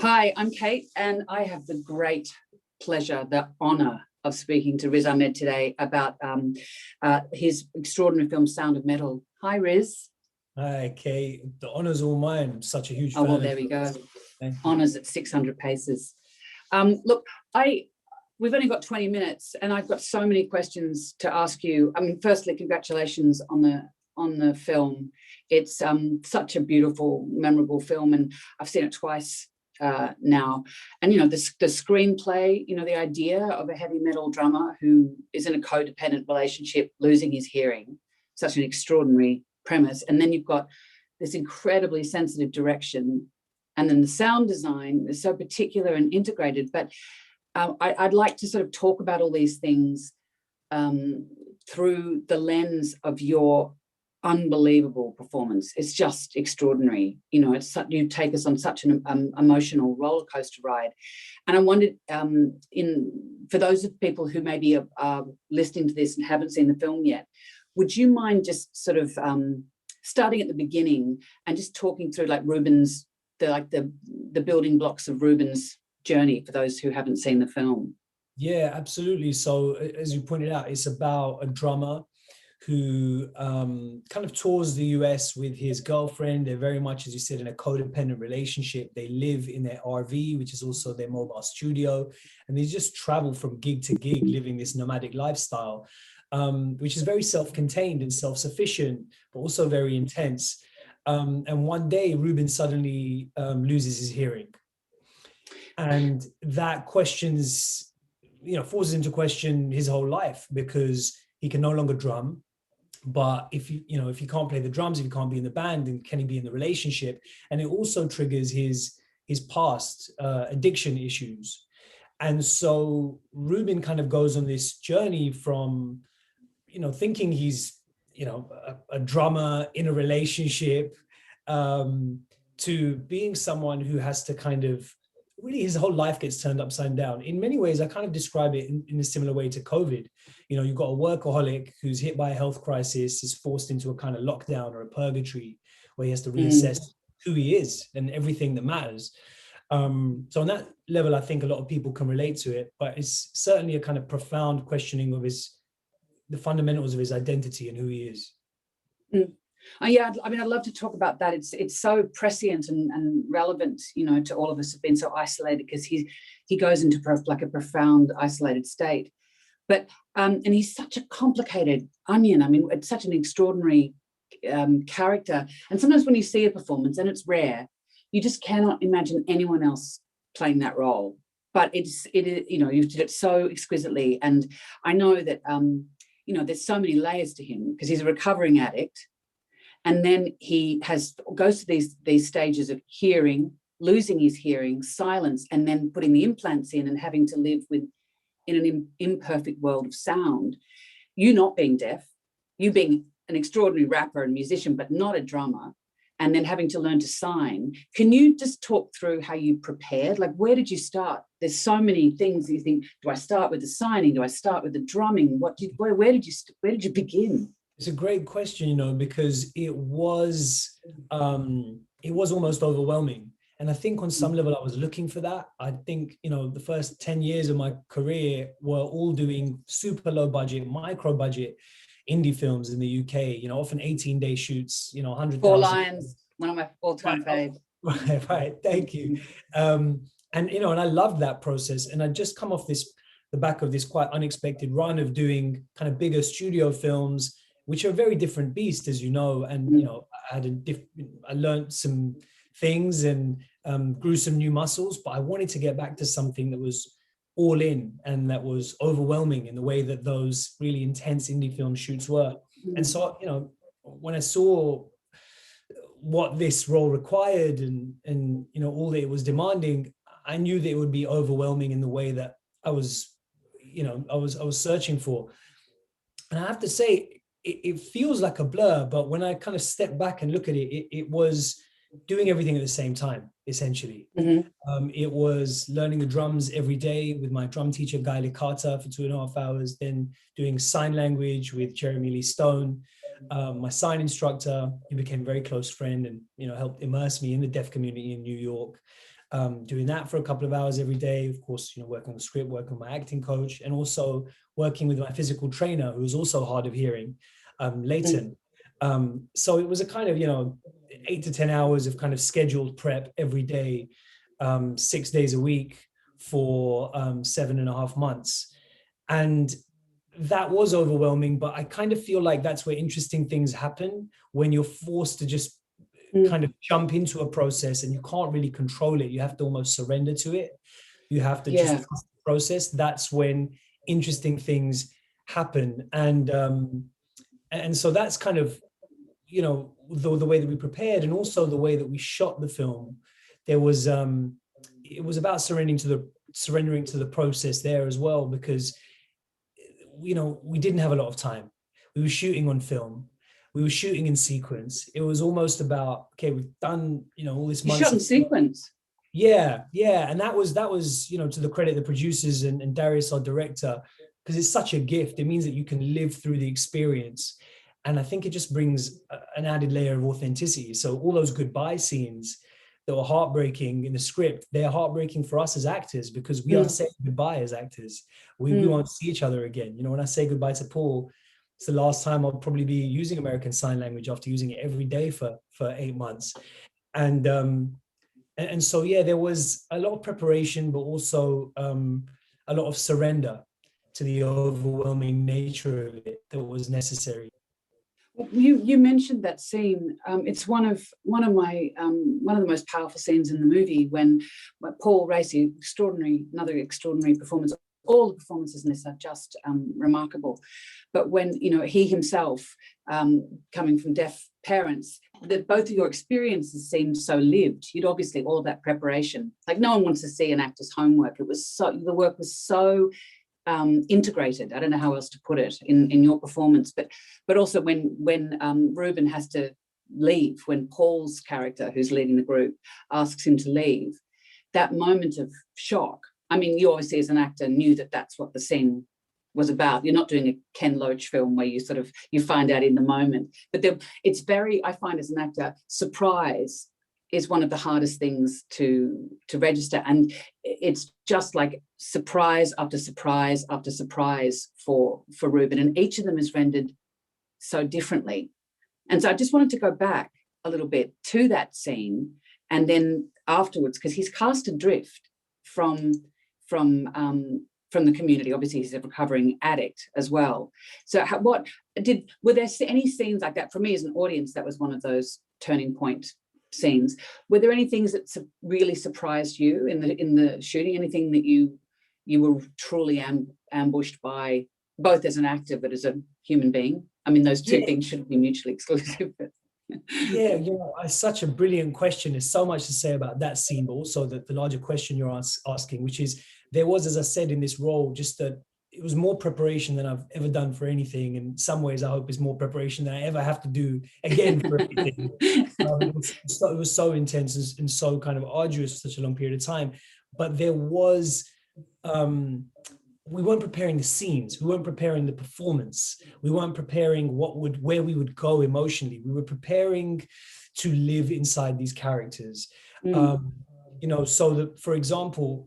Hi, I'm Kate, and I have the great pleasure, the honor of speaking to Riz Ahmed today about his extraordinary film, Sound of Metal. Hi, Riz. Hi, Kate. The honor's all mine. I'm such a huge Oh, well, fan of there we go. yours. Thank you. Honors at 600 paces. Look, we've only got 20 minutes, and I've got so many questions to ask you. I mean, firstly, congratulations on the film. It's such a beautiful, memorable film, and I've seen it twice now. And the screenplay, the idea of a heavy metal drummer who is in a codependent relationship, losing his hearing, such an extraordinary premise. And then you've got this incredibly sensitive direction, and then the sound design is so particular and integrated. But I'd like to sort of talk about all these things through the lens of your unbelievable performance. It's just extraordinary. You take us on such an emotional roller coaster ride. And I wondered, for those of people who maybe are listening to this and haven't seen the film yet, would you mind just sort of starting at the beginning and just talking through like Rubens, the building blocks of Rubens' journey for those who haven't seen the film? Yeah, absolutely. So as you pointed out, it's about a drummer who kind of tours the US with his girlfriend. They're very much, as you said, in a codependent relationship. They live in their RV, which is also their mobile studio. And they just travel from gig to gig, living this nomadic lifestyle, which is very self-contained and self-sufficient, but also very intense. And one day, Ruben suddenly loses his hearing. And that forces him to question his whole life, because he can no longer drum. But if you can't play the drums, if you can't be in the band, then can he be in the relationship? And it also triggers his past addiction issues. And so Ruben kind of goes on this journey from, thinking he's, a drummer in a relationship, to being someone who has to kind of, really his whole life gets turned upside down. In many ways, I kind of describe it in a similar way to COVID. You've got a workaholic who's hit by a health crisis, is forced into a kind of lockdown or a purgatory where he has to reassess who he is and everything that matters. So on that level, I think a lot of people can relate to it, but it's certainly a kind of profound questioning of the fundamentals of his identity and who he is. Yeah, I mean, I'd love to talk about that. It's so prescient and relevant, to all of us who've been so isolated, because he goes into like a profound isolated state. But and he's such a complicated onion. I mean, it's such an extraordinary character. And sometimes when you see a performance, and it's rare, you just cannot imagine anyone else playing that role. But it is, you did it so exquisitely. And I know that there's so many layers to him, because he's a recovering addict. And then he goes to these stages of hearing, losing his hearing, silence, and then putting the implants in and having to live in an imperfect world of sound. You not being deaf, you being an extraordinary rapper and musician, but not a drummer, and then having to learn to sign. Can you just talk through how you prepared? Like, where did you start? There's so many things you think, do I start with the signing? Do I start with the drumming? Where did you begin? It's a great question, because it was almost overwhelming. And I think on some level I was looking for that. I think, the first 10 years of my career were all doing super low budget, micro budget indie films in the UK, often 18-day shoots, 100,000. 4 Lions, one of my all-time faves. Right. Thank you. And I loved that process. And I'd just come off the back of this quite unexpected run of doing kind of bigger studio films, which are a very different beast, as you know. And, I learned some things and grew some new muscles, but I wanted to get back to something that was all in and that was overwhelming in the way that those really intense indie film shoots were. And so, when I saw what this role required and all that it was demanding, I knew that it would be overwhelming in the way that I was searching for. And I have to say, it feels like a blur, but when I kind of step back and look at it, it was doing everything at the same time, essentially. It was learning the drums every day with my drum teacher, Guy Licata, for 2.5 hours, then doing sign language with Jeremy Lee Stone, my sign instructor, who became a very close friend and, helped immerse me in the deaf community in New York. doing that for a couple of hours every day. Of course, working on the script, working with my acting coach, and also working with my physical trainer, who was also hard of hearing, Leighton. So it was a kind of, 8 to 10 hours of kind of scheduled prep every day, 6 days a week for 7.5 months. And that was overwhelming, but I kind of feel like that's where interesting things happen, when you're forced to just kind of jump into a process and you can't really control it. You have to almost surrender to it. You have to just trust the process. That's when interesting things happen. And so that's kind of, the way that we prepared, and also the way that we shot the film. There was it was about surrendering to the process there as well, because we didn't have a lot of time. We were shooting on film. We were shooting in sequence. It was almost about, okay, we've done, all this months. You shot in sequence. Yeah. And that was, to the credit of the producers and Darius, our director, because it's such a gift. It means that you can live through the experience. And I think it just brings an added layer of authenticity. So all those goodbye scenes that were heartbreaking in the script, they're heartbreaking for us as actors, because we are saying goodbye as actors. We won't see each other again. When I say goodbye to Paul, it's the last time I'll probably be using American Sign Language after using it every day for 8 months. And so, yeah, there was a lot of preparation, but also a lot of surrender to the overwhelming nature of it that was necessary. You mentioned that scene. It's one of the most powerful scenes in the movie, when Paul Raci, another extraordinary performance. All the performances in this are just remarkable. But when he himself, coming from deaf parents, that both of your experiences seemed so lived. You'd obviously all that preparation. Like, no one wants to see an actor's homework. The work was so integrated. I don't know how else to put it in your performance, but also when Ruben has to leave, when Paul's character, who's leading the group, asks him to leave, that moment of shock. I mean, you obviously as an actor knew that that's what the scene was about. You're not doing a Ken Loach film where you find out in the moment, but I find as an actor, surprise is one of the hardest things to register. And it's just like surprise after surprise after surprise for Ruben. And each of them is rendered so differently. And so I just wanted to go back a little bit to that scene, and then afterwards, because he's cast adrift from the community. Obviously, he's a recovering addict as well. So were there any scenes like that? For me as an audience, that was one of those turning point scenes. Were there any things that really surprised you in the shooting? Anything that you were truly ambushed by, both as an actor but as a human being? I mean, those two things shouldn't be mutually exclusive. Yeah, it's such a brilliant question. There's so much to say about that scene, but also the larger question you're asking, which is, there was, as I said, in this role, just that it was more preparation than I've ever done for anything. In some ways, I hope it's more preparation than I ever have to do again for anything. It was so intense and so kind of arduous for such a long period of time. But there was, we weren't preparing the scenes. We weren't preparing the performance. We weren't preparing where we would go emotionally. We were preparing to live inside these characters. So that, for example,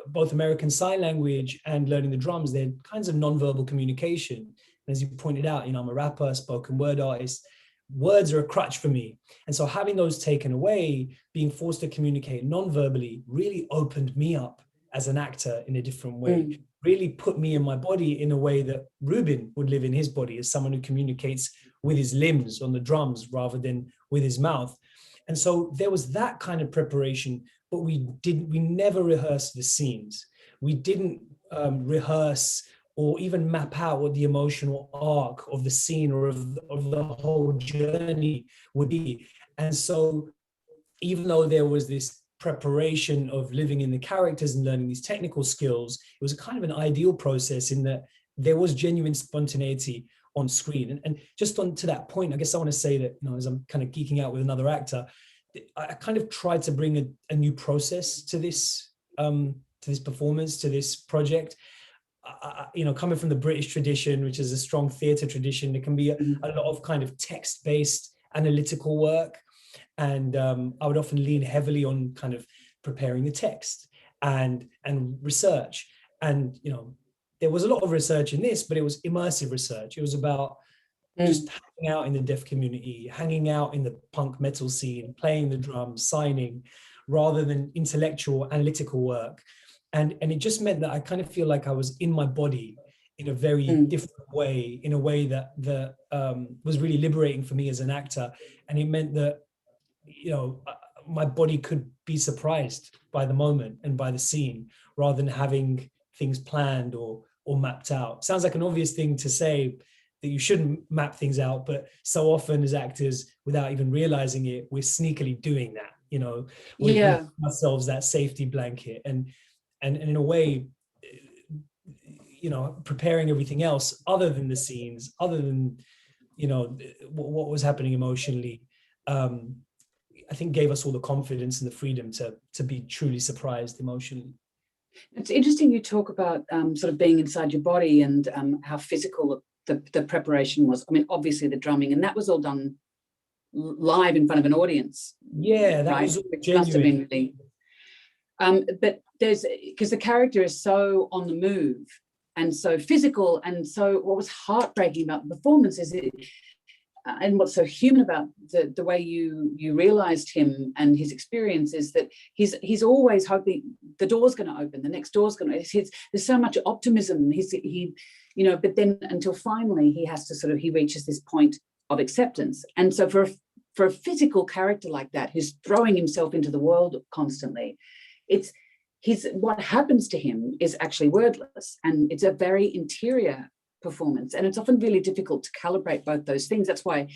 both American Sign Language and learning the drums, they're kinds of nonverbal communication. And as you pointed out, I'm a rapper, spoken word artist. Words are a crutch for me. And so having those taken away, being forced to communicate nonverbally, really opened me up as an actor in a different way, really put me in my body in a way that Ruben would live in his body, as someone who communicates with his limbs on the drums rather than with his mouth. And so there was that kind of preparation, but we never rehearsed the scenes. We didn't rehearse or even map out what the emotional arc of the scene or of the whole journey would be. And so even though there was this preparation of living in the characters and learning these technical skills, it was a kind of an ideal process in that there was genuine spontaneity on screen. And just on to that point, I guess I want to say that, as I'm kind of geeking out with another actor, I kind of tried to bring a new process to this performance, to this project. Coming from the British tradition, which is a strong theatre tradition, there can be a lot of kind of text-based analytical work. And I would often lean heavily on kind of preparing the text and research. And, you know, there was a lot of research in this, but it was immersive research. It was about just hanging out in the deaf community, hanging out in the punk metal scene, playing the drums, signing, rather than intellectual, analytical work. And it just meant that I kind of feel like I was in my body in a very different way, in a way that was really liberating for me as an actor. And it meant that, you know, my body could be surprised by the moment and by the scene, rather than having things planned or mapped out. Sounds like an obvious thing to say, that you shouldn't map things out, but so often as actors, without even realizing it, we're sneakily doing that. You know, we give ourselves that safety blanket, and in a way, you know, preparing everything else other than the scenes, other than, you know, what was happening emotionally, I think gave us all the confidence and the freedom to be truly surprised emotionally. It's interesting you talk about sort of being inside your body and how physical the preparation was. I mean, obviously the drumming, and that was all done live in front of an audience. Yeah, that right? was Which genuine. must have been really. But because the character is so on the move and so physical, and so what was heartbreaking about the performance is it, and what's so human about the way you realized him and his experience is that he's always hoping the door's going to open, the next door's going to. There's so much optimism. He, you know, but then until finally he has to he reaches this point of acceptance. And so for a physical character like that, who's throwing himself into the world constantly, what happens to him is actually wordless, and it's a very interior performance, and it's often really difficult to calibrate both those things. That's why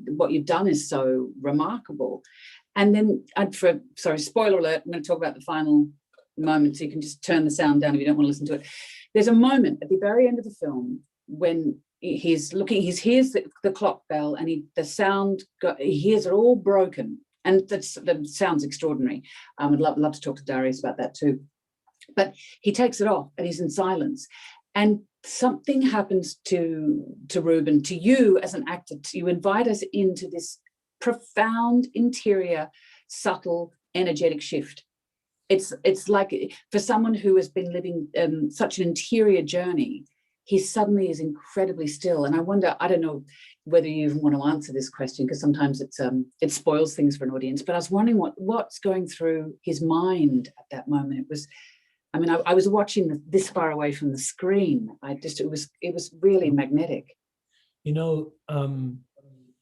what you've done is so remarkable. And then spoiler alert, I'm going to talk about the final moment, so you can just turn the sound down if you don't want to listen to it. There's a moment at the very end of the film when he hears the clock bell, and he hears it all broken, and that sounds extraordinary. I'd love to talk to Darius about that too. But he takes it off and he's in silence, and something happens to Ruben, to you as an actor. You invite us into this profound interior, subtle, energetic shift. It's like for someone who has been living such an interior journey, he suddenly is incredibly still. And I wonder, I don't know whether you even want to answer this question, because sometimes it spoils things for an audience, but I was wondering what's going through his mind at that moment. I was watching this far away from the screen. It was really magnetic. You know,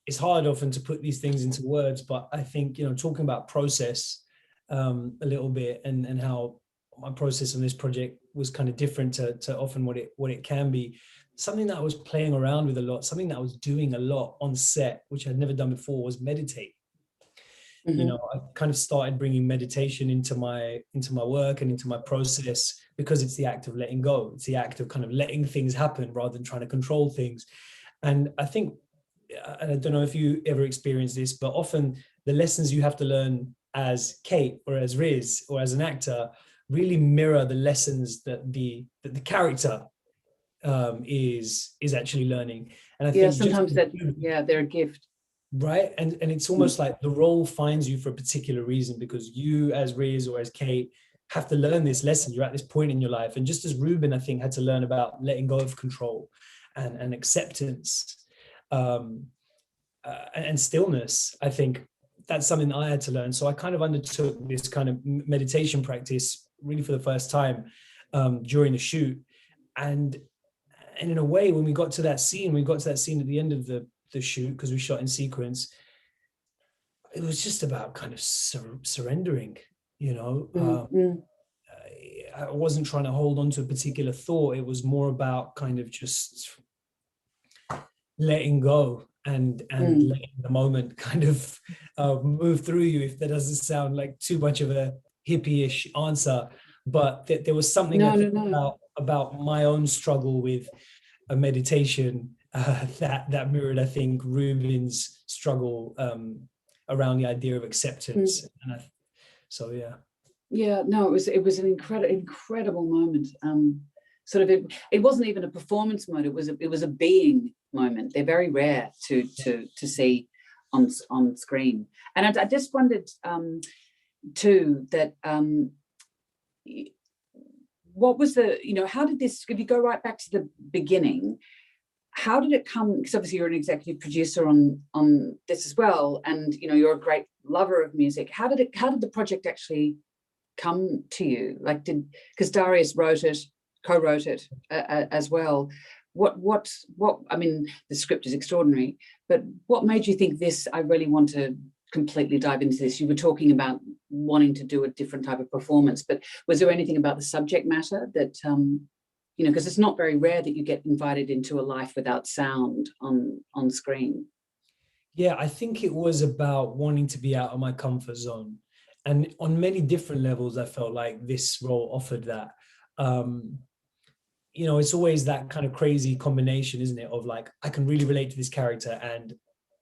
it's hard often to put these things into words, but I think, you know, talking about process a little bit, and how my process on this project was kind of different to often what it can be. Something that I was playing around with a lot, something that I was doing a lot on set, which I'd never done before, was meditate. You know, I kind of started bringing meditation into my work and into my process, because it's the act of letting go. It's the act of kind of letting things happen rather than trying to control things. And I think, and I don't know if you ever experienced this, but often the lessons you have to learn as Cate or as Riz or as an actor really mirror the lessons that the character is actually learning. And I think sometimes they're a gift. Right. And it's almost like the role finds you for a particular reason, because you as Riz or as Cate have to learn this lesson. You're at this point in your life. And just as Ruben, I think, had to learn about letting go of control and acceptance and stillness, I think that's something that I had to learn. So I kind of undertook this kind of meditation practice really for the first time during the shoot. And in a way, when we got to that scene at the end of the shoot, because we shot in sequence, it was just about kind of surrendering, you know. I wasn't trying to hold on to a particular thought. It was more about kind of just letting go and letting the moment kind of move through you, if that doesn't sound like too much of a hippie-ish answer. But there was something about my own struggle with a meditation that mirrored, I think, Ruben's struggle around the idea of acceptance. And it was an incredible moment. It wasn't even a performance mode. It was a being moment. They're very rare to see on screen. And I just wondered, too, that what was the, how did this, if you go right back to the beginning, how did it come? Because obviously you're an executive producer on this as well, and you're a great lover of music. How did the project actually come to you? Like, because Darius co-wrote it as well. What I mean, the script is extraordinary, but what made you think this, I really want to completely dive into this? You were talking about wanting to do a different type of performance, but was there anything about the subject matter that because it's not very rare that you get invited into a life without sound on screen? Yeah, I think it was about wanting to be out of my comfort zone. And on many different levels, I felt like this role offered that. It's always that kind of crazy combination, isn't it? Of like, I can really relate to this character and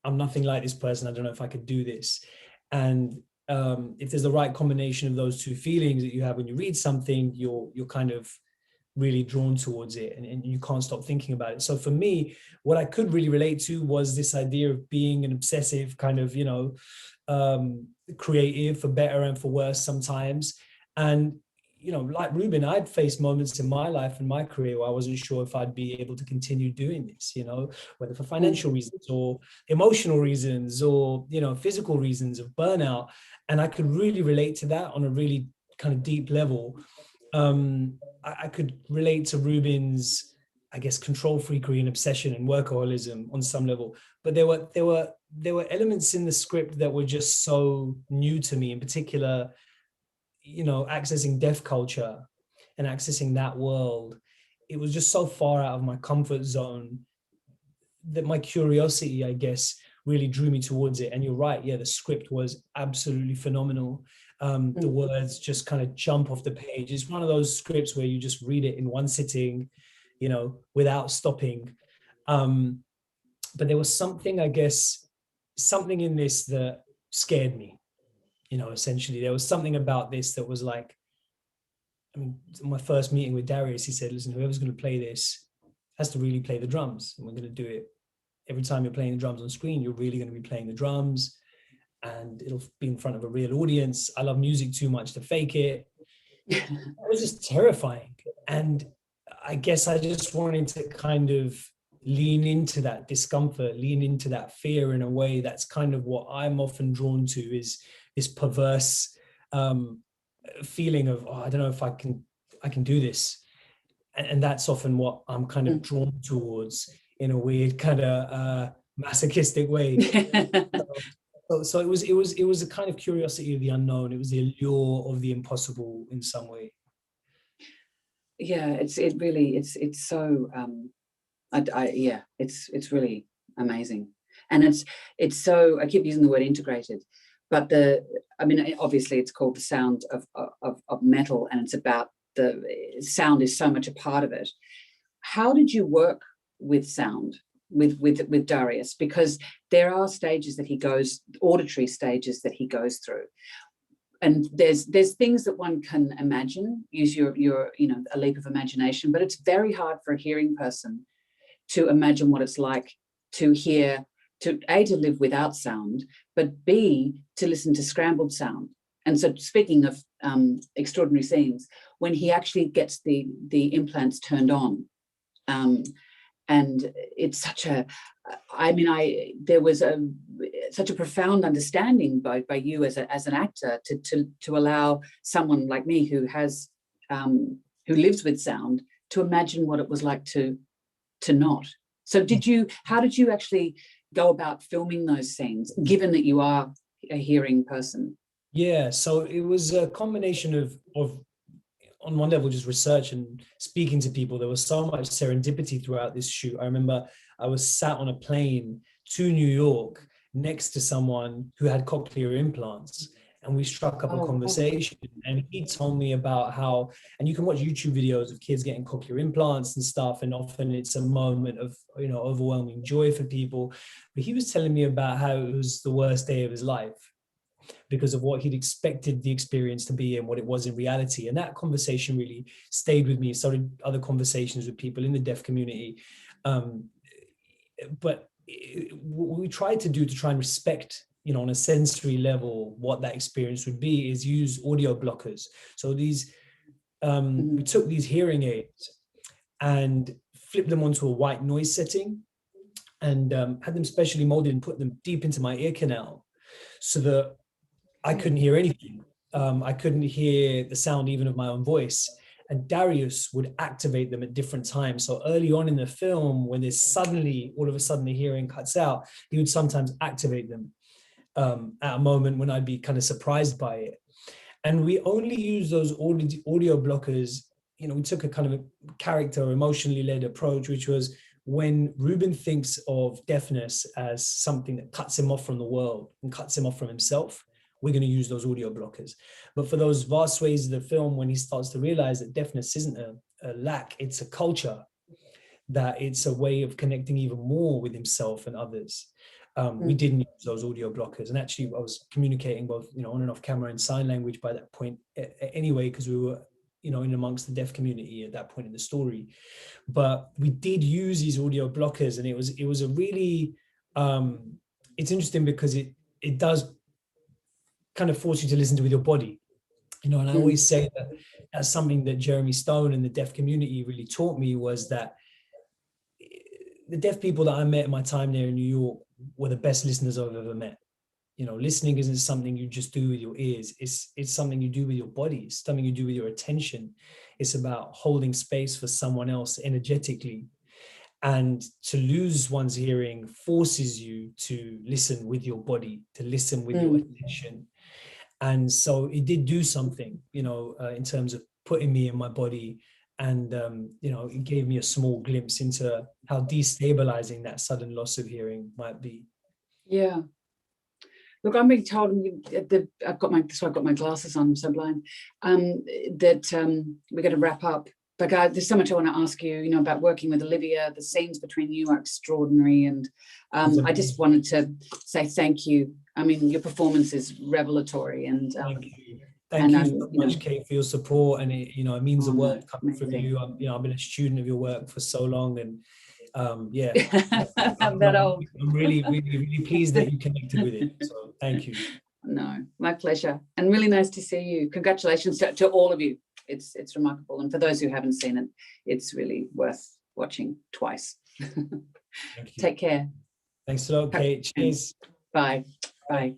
I'm nothing like this person. I don't know if I could do this. And if there's the right combination of those two feelings that you have when you read something, you're kind of really drawn towards it, and you can't stop thinking about it. So for me, what I could really relate to was this idea of being an obsessive kind of, creative, for better and for worse sometimes. And, like Ruben, I'd faced moments in my life and my career where I wasn't sure if I'd be able to continue doing this, whether for financial reasons or emotional reasons or, physical reasons of burnout. And I could really relate to that on a really kind of deep level. I could relate to Ruben's, I guess, control freakery and obsession and workaholism on some level, but there were elements in the script that were just so new to me. In particular, accessing deaf culture and accessing that world, it was just so far out of my comfort zone that my curiosity, I guess, really drew me towards it. And you're right, yeah, the script was absolutely phenomenal. The words just kind of jump off the page. It's one of those scripts where you just read it in one sitting, without stopping. But there was something, I guess, something in this that scared me. Essentially, there was something about this that was like, I mean, my first meeting with Darius, he said, listen, whoever's going to play this has to really play the drums. And we're going to do it. Every time you're playing the drums on screen, you're really going to be playing the drums. And it'll be in front of a real audience. I love music too much to fake it. It was just terrifying. And I guess I just wanted to kind of lean into that discomfort, lean into that fear in a way that's kind of what I'm often drawn to, is this perverse feeling of, I don't know if I can do this. And that's often what I'm kind of drawn towards in a weird kind of masochistic way. So it was a kind of curiosity of the unknown. It was the allure of the impossible in some way. Yeah, it's so it's really amazing, and it's so, I keep using the word integrated, but obviously it's called The Sound of Metal, and it's about the sound is so much a part of it. How did you work with sound with Darius? Because there are stages that he goes, auditory stages that he goes through, and there's things that one can imagine, use your a leap of imagination, but it's very hard for a hearing person to imagine what it's like to hear, to live without sound, but B, to listen to scrambled sound. And so, speaking of extraordinary scenes, when he actually gets the implants turned on, and it's such a, there was such a profound understanding by you as an actor to allow someone like me who lives with sound to imagine what it was like to not. So how did you actually go about filming those scenes, given that you are a hearing person? Yeah, so it was a combination of on one level, just research and speaking to people. There was so much serendipity throughout this shoot. I remember I was sat on a plane to New York next to someone who had cochlear implants, and we struck up a conversation. And he told me about how, and you can watch YouTube videos of kids getting cochlear implants and stuff, and often it's a moment of overwhelming joy for people. But he was telling me about how it was the worst day of his life, because of what he'd expected the experience to be and what it was in reality. And that conversation really stayed with me. Started other conversations with people in the deaf community. But what we tried to do to try and respect on a sensory level, what that experience would be is use audio blockers. So these, we took these hearing aids and flipped them onto a white noise setting, and had them specially molded and put them deep into my ear canal so that I couldn't hear anything. I couldn't hear the sound even of my own voice. And Darius would activate them at different times. So early on in the film, when there's suddenly, all of a sudden the hearing cuts out, he would sometimes activate them at a moment when I'd be kind of surprised by it. And we only use those audio blockers, we took a kind of a character, emotionally led approach, which was when Ruben thinks of deafness as something that cuts him off from the world and cuts him off from himself, we're going to use those audio blockers. But for those vast ways of the film, when he starts to realize that deafness isn't a lack, it's a culture, that it's a way of connecting even more with himself and others, we didn't use those audio blockers. And actually I was communicating both, on and off camera in sign language by that point anyway, because we were, in amongst the deaf community at that point in the story. But we did use these audio blockers, and it was a really, it's interesting because it does kind of force you to listen to with your body, and I always say that that's something that Jeremy Stone and the deaf community really taught me, was that the deaf people that I met in my time there in New York were the best listeners I've ever met. Listening isn't something you just do with your ears. It's something you do with your body. It's something you do with your attention. It's about holding space for someone else energetically. And to lose one's hearing forces you to listen with your body, to listen with your attention. And so it did do something, in terms of putting me in my body. And, it gave me a small glimpse into how destabilizing that sudden loss of hearing might be. Yeah. Look, I'm being told, I've got my glasses on, I'm so blind, that we're going to wrap up. But guys, there's so much I want to ask you, about working with Olivia. The scenes between you are extraordinary. And I just wanted to say thank you. I mean, your performance is revelatory. And thank you. Thank you so much, Kate, for your support. And it means the work coming from you. I've been a student of your work for so long. And I'm really, really, really pleased that you connected with it. So thank you. No, my pleasure. And really nice to see you. Congratulations to all of you. It's remarkable. And for those who haven't seen it, it's really worth watching twice. Take care. Thanks a lot, Kate. Cheers. Bye. Bye.